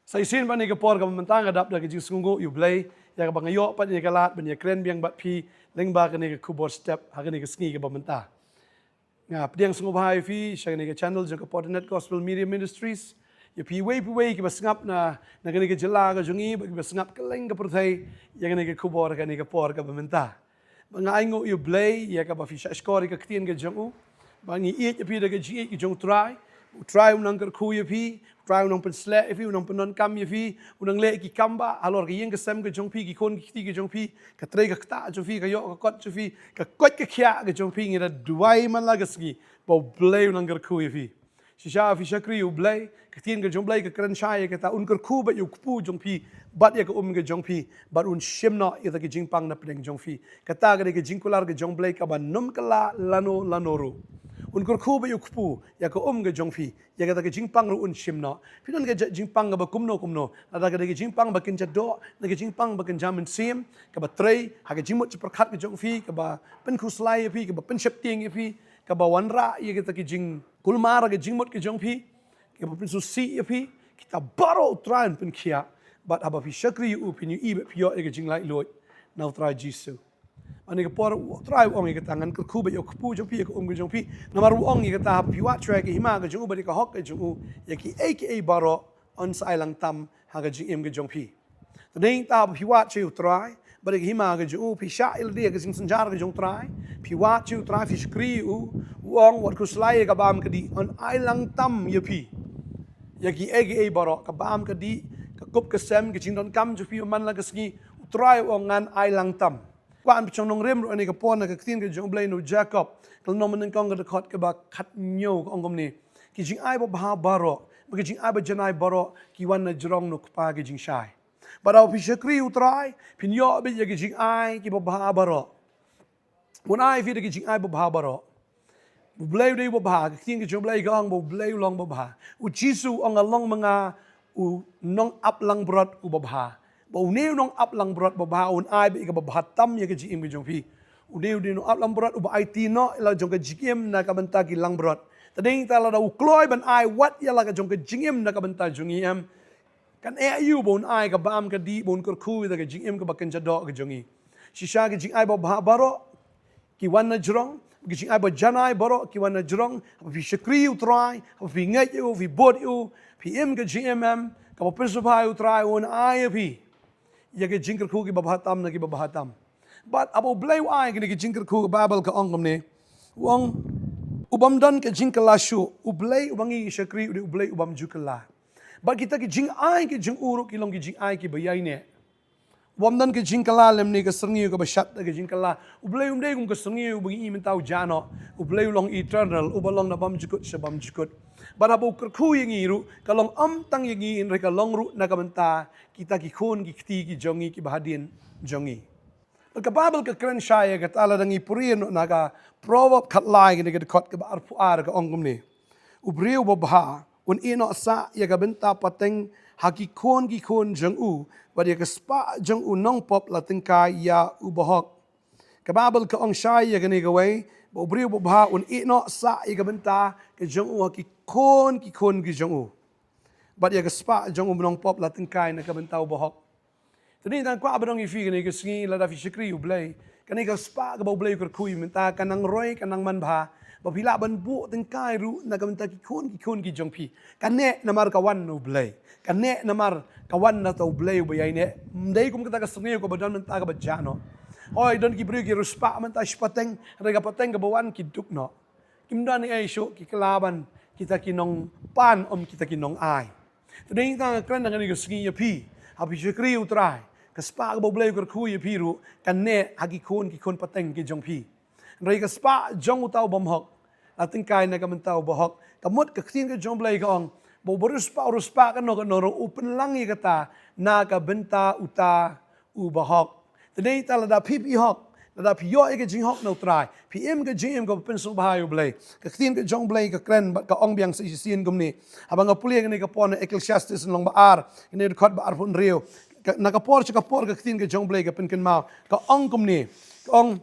Sa isin pa ni kapor ka mamantang adap da kajing sungo U Blei ya ka bangayo pa ni kalat ban ya kren biang bat pi lengba ka ni khubor step ha ka ni sngi ka mamanta nga pdiang sungo bahai fi sha ni channel jo ka Potternet Gospel Media Ministries ya pi way ki basngap na ka ni jela ka jungi ba basngap ka leng ka prothai ya ka ni khubor ka ni kapor ka mamanta nga aingo U Blei ya ka ba fi sha skori ka ktien ka jongu ba ngi ya pi da ka ji ki jong try unang kerku ya pi try unang pensle ya pi unang penon kam ya pi unang le ki kamba alor ki yeng kesem ke jong pi ki kon ki ti ke jong pi ka tre ka ta jong pi ka yo ka kot jong pi ka kot ka khia ke jong pi ngira duai man la gasgi bo Blei unang kerku ya pi shisha fi shakri U Blei ka tin ke jong Blei ka kran sha ya ka ta un kerku ba yu kpu jong pi bat ya ka ke jong pi bat un shimno ya ka jing pang na pedeng jong pi ka ta ga ke jing kular ke jong Blei ka ba num kala lanoru unkur khu ba yukpu ya ko ke jongfi ya ka ke jingpang ru un shimno pinon ke jingpang ba kumno ada ke jingpang ba kin jado na ke jingpang ba kin jamin sim ka ba trei ha ke jingmot perkhat ke jongfi ka ba pen khuslai pi ka ba pen shepting pi ka ba wanra ya ke jing kulmar ke jingmot ke jongfi ka ba pen susi pi kita baro tran pen khia bat aba fi shakri u pin yu ibe pio ke jinglai loi na tra jisu ani ka por try ong ka tangan ka khu ba yo kpu jong pi ka ke jong pi namar ong ka ta pi wa track ki hima ka jong ba ka hok ka jong ya ki aka baro on sai lang tam ha ka jing ka jong pi tading ta pi wa chu try ba ka hima ka jong pi sha il dia ka sing sanjar ka jong try pi wa chu try fi skri u ong wat ku slai ka bam ka di on ai lang tam ya pi ya ki aka baro ka bam ka di ka kup ka sem ka jing don kam ju pi man la ka ski try ong ngan ai lang tam quan bị trong Nongkhryiem rồi này cái pon là cái tin cái trong Blei nó Jacob cái nó mình con cái khát cái bà khát nhiều cái ông công này cái chính ai bà baro cái chính ai bà janai baro cáiวันlà jrong nó pa cái chính sai bà đầu phía Shakri utrai phía nhỏ bây giờ cái chính ai cái bà baro muốn ai phía cái chính ai bà baro Blei đây bà cái tin cái trong Blei cái ông Blei long bà u Jisu ông long mga u nong ap lang brot u bà ba uneu nong ap lang brot ba ba un ai be ka ba hatam ya ke jim ke jong pi uneu di no ap lang brot u ba it no la jong ke jim na ka banta ki lang brot tading ta la da u kloi ban ai wat ya la ka jong ke jim na ka banta jong yam kan yu bon ai ka bam ka di bon kur khu da ke jim ka ba kan jado ke jong shisha ke jing ai ba baro ki wan na jrong ke jing ai ba janai baro ki wan na jrong fi shakri u try fi ngai u fi bod u fi em ke jim ka ba pesubai u try un ai fi ya ke jingkar khu ki babahatam na ki babahatam but abo Blei ai ki jingkar khu babal ka ongom ne wong ubam dan ke jingkala shu U Blei ubangi shakri U Blei ubam jukala but kita ki jing ai ki jing uru ki long ki jing ai ki bayai ne ubam dan ke jingkala lem ne ka sangi ka bashat ke jingkala U Blei umdei kum ka sangi ubangi i mentau jano U Blei long eternal ubalong na bam jukut shabam jukut but abo kerku yang iru kalong tang yang in reka long ru na kamenta kita ki khun ki khti ki jongi ki bahadin jongi ka babel ka kran shaya ka tala dangi purin na ka proverb khat lai ki ka khot ka bar pu ar ka ongum ni ubriu babha un ino sa ya ka benta pateng haki khon ki khon jong u ba ya ka spa jong u nong pop la tingka ya u bahok ka babel ka ong shaya ka ni ka wei ba ubriu babha un ino sa ya ka benta ka jong u haki khon ki jong u but ya spa jong umnong pop latin kai na kabentau bohok tani tan kwa abong ifi ni ka singi la da fi Shakri U Blei kani ka spa ka Blei kur kui menta kanang roi kanang man bha ba phila ban bu tin kai ru na kabenta ki khon ki jong pi kane namar ka wan U Blei kane namar ka wan na to Blei ba yai ne ndai kum ka singi ko badan menta ka bajano oi don ki bri ki ruspa menta spateng rega pateng ka bawan ki dukno kimdan ni ai sho ki kalaban kita kinong pan kita kinong ai tading ta kran na ni singi ya pi habi Shakri utrai ka spa ka Blei kur khu ya pi ru kan ne hagi ki khon pateng ki jong pi rei ka spa jong utau bom hok ating kai na ka mentau bohok kamut ka tin ka jong Blei ka ong bo ruspa ka no open langi ka ta na ka benta uta u bohok tading ta la da pi hok da pi yo ke jing hok no try pi em ke jing ko pen su bhai U Blei ka tin ke jong Blei ka kren ka ong biang si sin gum ni abang pulia ni ka pon Ecclesiastes long ba ar ni khot ba ar pun rio na ka por ka tin ke jong Blei ka pen ken mau ka ong gum ni ka ong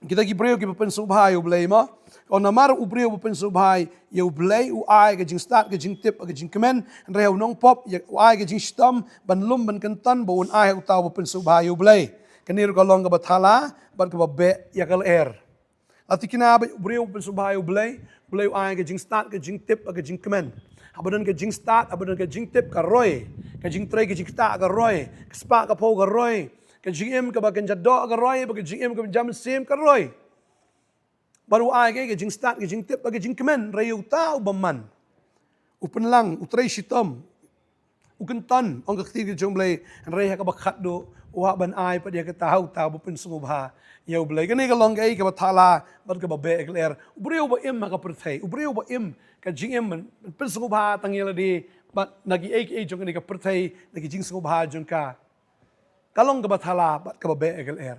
kita ki breu ki pen su bhai U Blei ma Kau namar ubreu bupen subhai U Blei U ai ke jing start ke jing tip ke jing kemen reu nong pop ya U ai ke jing stom ban lum ban kentan bo un ai u tau bupen subhai U Blei. Kenir ka long ka bathala ban ka be ya kal Ati kina ba ubreu bupen subhai U Blei u ai ke jing start ke jing tip ke jing kemen. Abadan ke jing start abadan ke jing tip ka roy ke jing tray ke jing ta ka roy ke spa ka po ka roy ke jing em ka ba kan jado ka roy ba ke jing em ka jam sim ka roy baru ai ke jing start ke jing tip ke jing kemen rayu ta ubaman upenlang utray sitom ukentan ong ka khti ke jong Blei ray ka ba khat do wa ban ai pa dia ka tahu ta bupen sungubha U Blei ke ni ka long ke ba thala ba ka ba be ekler ubreu ba em ka perthai ubreu ba em ka jing em pen sungubha tangila di ba nagi ek jong ni ka perthai nagi jing sungubha jong ka kalong ka ba thala ba ka ba be ekler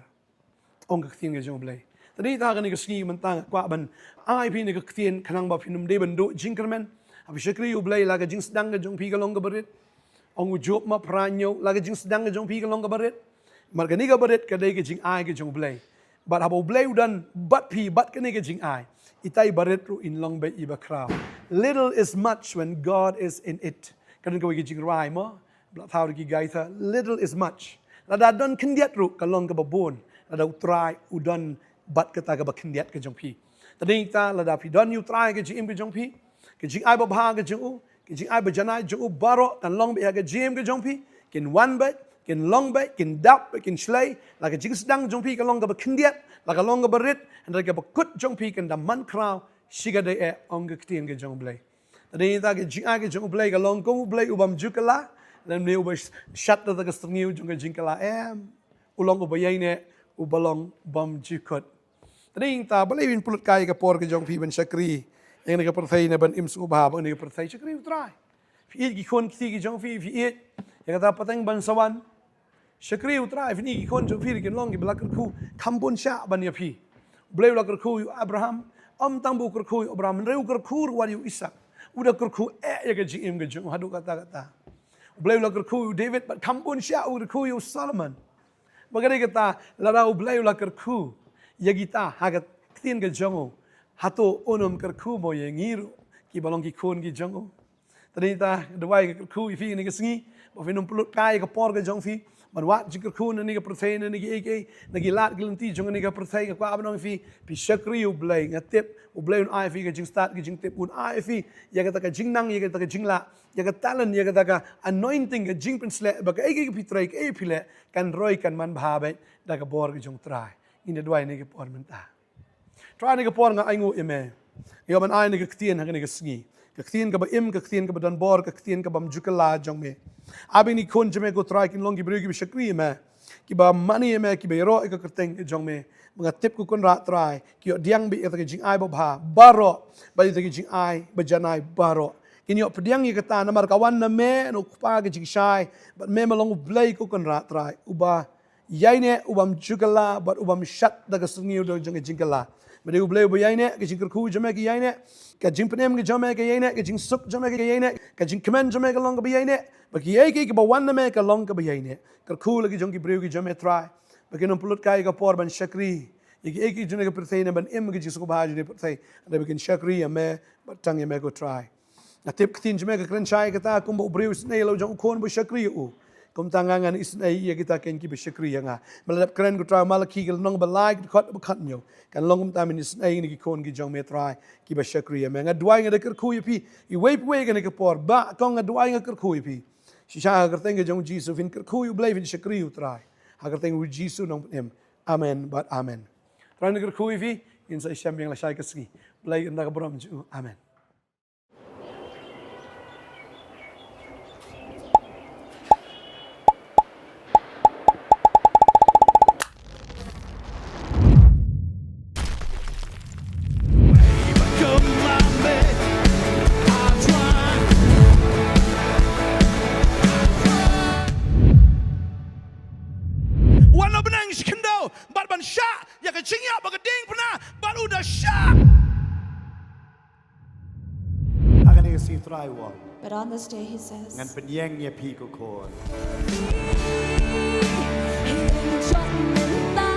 ong ka khti ke jong Blei tadi ta ka ni ka ski mentang kwa ban ai pi ni ka khti khanang ba phinum de ban do jing kermen abi shakri U Blei la ka jing sedang ka jong pi ka long ka berit ong ujup ma pranyo la ka jing sedang ka jong pi ka long ka berit mar ka ni ka berit ka dei ka jing ai ka jong Blei but habo Blei udan but pi but ka ni ka jing ai itai berit ru in long be iba kraw little is much when God is in it kan ka wi jing rai mo bla thau ki gaitha little is much la da don kendiat ru ka long ka babon la da utrai udan but kata ka ba kendiat ka jong pi tadi ta la da pi don utrai ka jing ka jong pi ka jing ai ba bha ka jong ke jing ai ba janai jong baro kan long be ka jim ka jong pi kin one bet kin long bet kin dap kin shlei la ka jing sedang jong pi ka long ka ba kendiat la ka long ka berit and ka ba kut jong pi kan da man kraw shiga de e ong ka tien ka jong Blei tadi ta ka jing ai ka jong Blei ka long ko Blei ubam jukala dan ne uba shat da ka stringiu jong ka jing kala ulong uba yai ne ubalong bam jukot tadi ta Blei win pulut kai ka por ka jong pi ban shakri yang ni ka perthai na ban im sungubha ba ni ka perthai shakri utrai fi ki kon ki jong fi yang kata pateng ban sawan shakri utrai fi ni ki kon jong fi ki long ki blak ku khambun sha ban ya fi Blei la ku Abraham am tambu ku Abraham reu ku wa yu Ishak udah ku ya ka jing ka jong hadu kata Blei la ku David but khambun sha ku yu Solomon bagari kata la Blei la ku ya kita hagat tin ka jong hato onum kerku mo ye ngiru ki balong ki kon ki jong tadi ta dawai kerku fi ni ka sngi bo fi num pulut kai ka por ka jong fi man wat ji kerku ni ka protein ni ki ek ni ki lat glanti jong ni ka protein ka kwa abnong fi pi shakri U Blei ngatip U Blei un ai fi ka jing start ki jing tip un ai fi ya ka ta ka jing nang ya ka ta ka jing la ya ka talent ya ka ta ka anointing ka jing pensle ba ka ek pi trai ka pile kan roi kan man bhabe da ka bor ka jong trai in the dawai ni ka por menta try ni ka por nga aingu ime yo ban ai ni ka ktien ha ni ka sngi ka ktien ka ba im ka ktien ka ba dan bor ka ktien ka bam jukala jong me abi ni kon jeme ko try kin long ki brigi bi shakri me ki ba mani me ki be ro ka kerteng jong me mga tip ko kon ra try ki yo diang bi ka jing ai ba bha baro ba ki jing ai ba janai baro kin yo pediang yi kata na mar kawan na me no pa ka jing shai but me malong Blei ko kon ra try uba yaine ubam jukala but ubam shat da ka sngi do jong jingala Mari U Blei ubayane ke jing kerku jame ke yaine ke jing penem ke jame ke yaine ke jing suk jame ke yaine ke jing kemen jame ke long ke yaine ba ki ye ke ba wan me ke long ke yaine kerku lagi jong ki breu ke jame try ba ke nom pulut kai ka por ban shakri ye ke ek june ke perthai ban em ke jing suk ba june perthai da be kin shakri me ba tang ye me ko try na tip ktin jame ke kren chai ke ta kum ba breu snei lo jong kon ba shakri u kum tangangan isnai ye kita ken ki be shakri nga malap kren ko try malaki ke nong ba like khot ba khat nyo kan long ta min isnai ni ki kon ki jong me try ki ba shakri me nga duai nga ker khu pi I wei we ga ne ke por ba kong nga duai nga ker khu pi shisha ga teng ga jong Jesus in ker khu U Blei vin shakri u try ha ga teng u Jesus nong em amen but amen try ker khu pi in sa sham yang la shai ka ski Blei nda ga brom ju amen But ban sha ya ka chingya ba ka ding pna but udah sha akan ni si try wall But on this day, he says, ngan penyeng ye pi ko ko "Hidden judgment